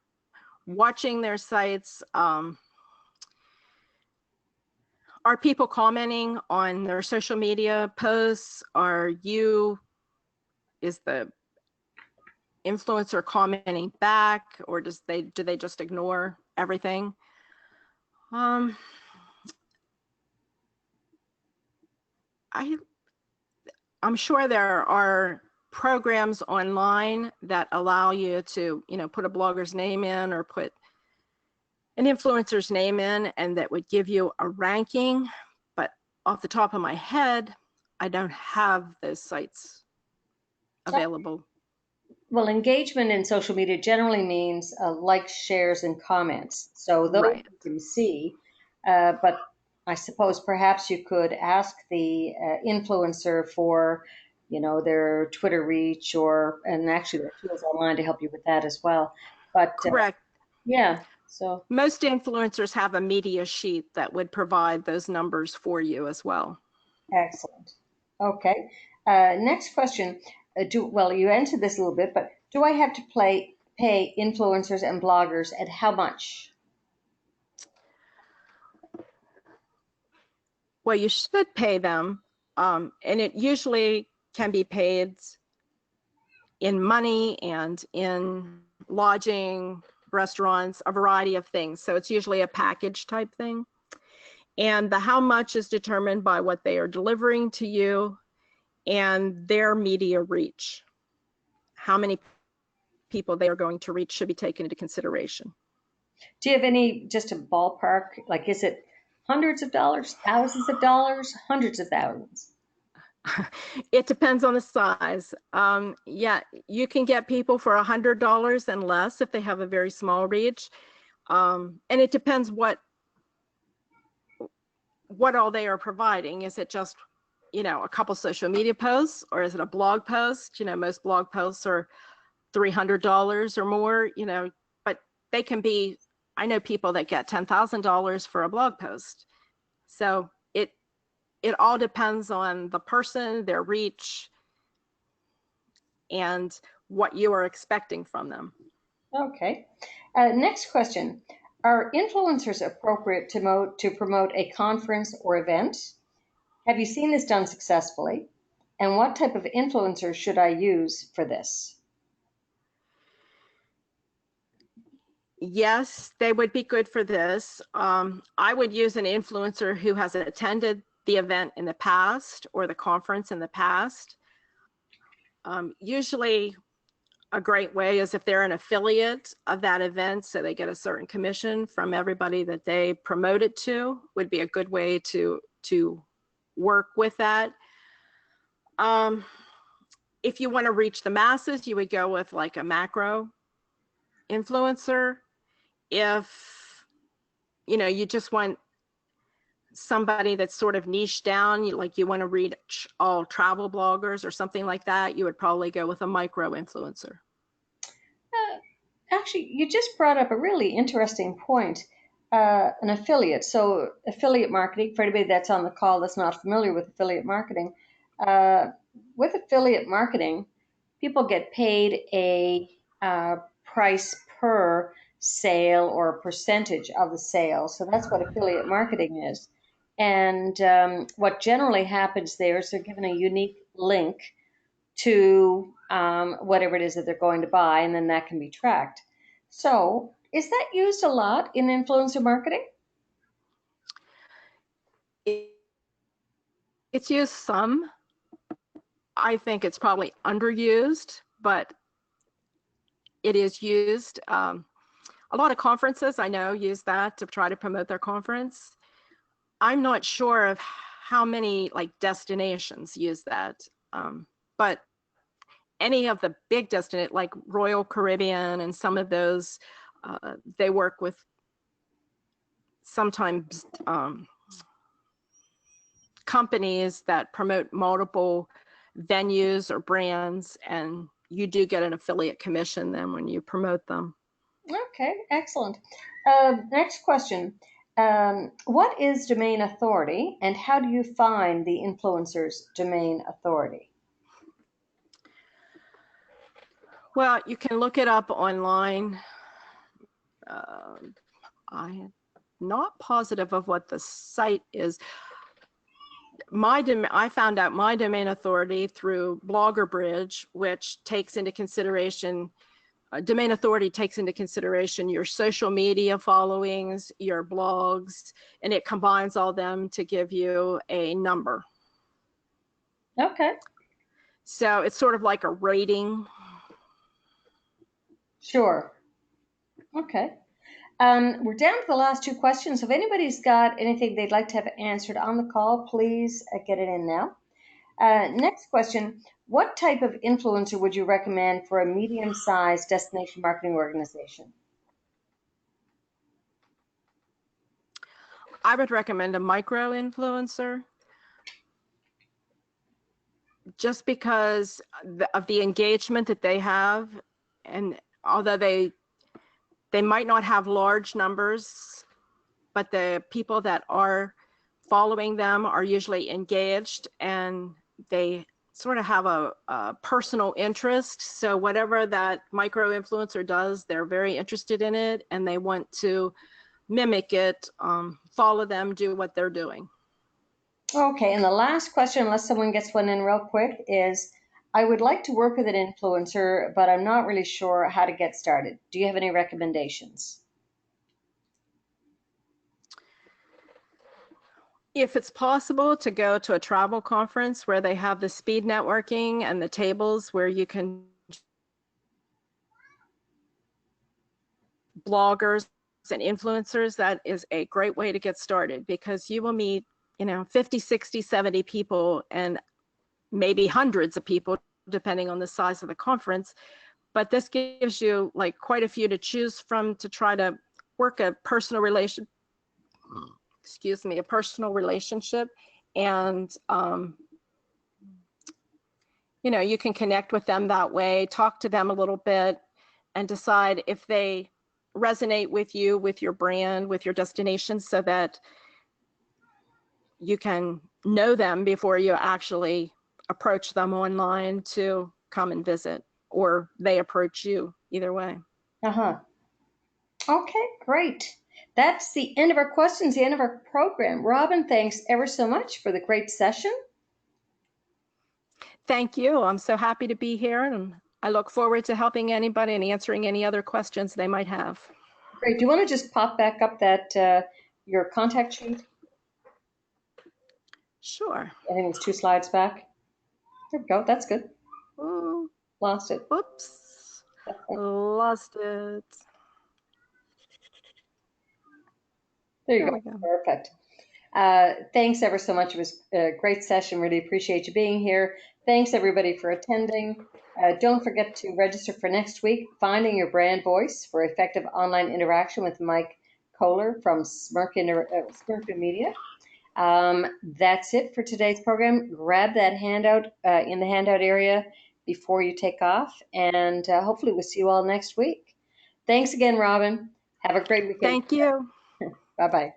watching their sites. Are people commenting on their social media posts? Is the influencer commenting back, or do they just ignore everything? I'm sure there are programs online that allow you to, put a blogger's name in or put an influencer's name in, and that would give you a ranking. But off the top of my head, I don't have those sites available. Well, engagement in social media generally means likes, shares, and comments. So those Right. you can see, but I suppose perhaps you could ask the influencer for, their Twitter reach, and actually there are tools online to help you with that as well. But Correct. yeah, so Most influencers have a media sheet that would provide those numbers for you as well. excellent. Okay. Next question. You answered this a little bit, but do I have to pay influencers and bloggers at how much? Well, you should pay them, and it usually can be paid in money and in lodging, restaurants, a variety of things. So it's usually a package type thing. And the how much is determined by what they are delivering to you and their media reach. How many people they are going to reach should be taken into consideration. Do you have just a ballpark? Like, is it hundreds of dollars, thousands of dollars, hundreds of thousands? It depends on the size. Yeah, you can get people for $100 and less if they have a very small reach. And it depends what all they are providing. Is it just, a couple social media posts, or is it a blog post? Most blog posts are $300 or more, but they can be, I know people that get $10,000 for a blog post. So it all depends on the person, their reach, and what you are expecting from them. Okay. Next question. Are influencers appropriate to promote a conference or event? Have you seen this done successfully? And what type of influencer should I use for this? Yes, they would be good for this. I would use an influencer who has attended the event in the past or the conference in the past. Usually a great way is if they're an affiliate of that event, so they get a certain commission from everybody that they promote it to, would be a good way to work with that. If you want to reach the masses, you would go with like a macro influencer. If you just want somebody that's sort of niche down, like you want to reach all travel bloggers or something like that, you would probably go with a micro influencer. Actually, you just brought up a really interesting point. An affiliate. So, affiliate marketing, for anybody that's on the call that's not familiar with affiliate marketing, uh, with affiliate marketing, people get paid a price per sale or a percentage of the sale. So, that's what affiliate marketing is. And what generally happens there is they're given a unique link to whatever it is that they're going to buy, and then that can be tracked. So, is that used a lot in influencer marketing? It's used some. I think it's probably underused, but it is used. A lot of conferences I know use that to try to promote their conference. I'm not sure of how many like destinations use that, but any of the big destinations like Royal Caribbean and some of those, they work with sometimes companies that promote multiple venues or brands, and you do get an affiliate commission then when you promote them. Okay, excellent. Next question. What is domain authority, and how do you find the influencer's domain authority? Well, you can look it up online. I'm not positive of what the site is. I found out my domain authority through Blogger Bridge, which takes into consideration domain authority takes into consideration your social media followings, your blogs, and it combines all them to give you a number. Okay. So it's sort of like a rating. Sure. Okay. We're down to the last two questions. So if anybody's got anything they'd like to have answered on the call, please get it in now. Next question. What type of influencer would you recommend for a medium-sized destination marketing organization? I would recommend a micro influencer just because of the engagement that they have. And although they might not have large numbers, but the people that are following them are usually engaged and they sort of have a personal interest. So whatever that micro influencer does, they're very interested in it and they want to mimic it, follow them, do what they're doing. Okay, and the last question, unless someone gets one in real quick, is I would like to work with an influencer, but I'm not really sure how to get started. Do you have any recommendations? If it's possible to go to a travel conference where they have the speed networking and the tables where you can bloggers and influencers, that is a great way to get started because you will meet 50, 60, 70 people and maybe hundreds of people depending on the size of the conference. But this gives you like quite a few to choose from to try to work a personal relationship, and you can connect with them that way, talk to them a little bit, and decide if they resonate with you, with your brand, with your destination, so that you can know them before you actually approach them online to come and visit. or they approach you, either way. Uh-huh. Okay, great. That's the end of our questions, the end of our program. Robin, thanks ever so much for the great session. Thank you. I'm so happy to be here, and I look forward to helping anybody and answering any other questions they might have. Great. Do you want to just pop back up that your contact sheet? Sure. I think it's 2 slides back. There we go. That's good. Ooh, Lost it. oops. Lost it. There you There go. we go. Perfect. Thanks ever so much. It was a great session. Really appreciate you being here. Thanks everybody for attending. Don't forget to register for next week, Finding Your Brand Voice for Effective Online Interaction with Mike Kohler from Smirk Media. That's it for today's program. Grab that handout in the handout area before you take off, and hopefully we'll see you all next week. Thanks again, Robin. Have a great weekend. Thank you. Bye-bye.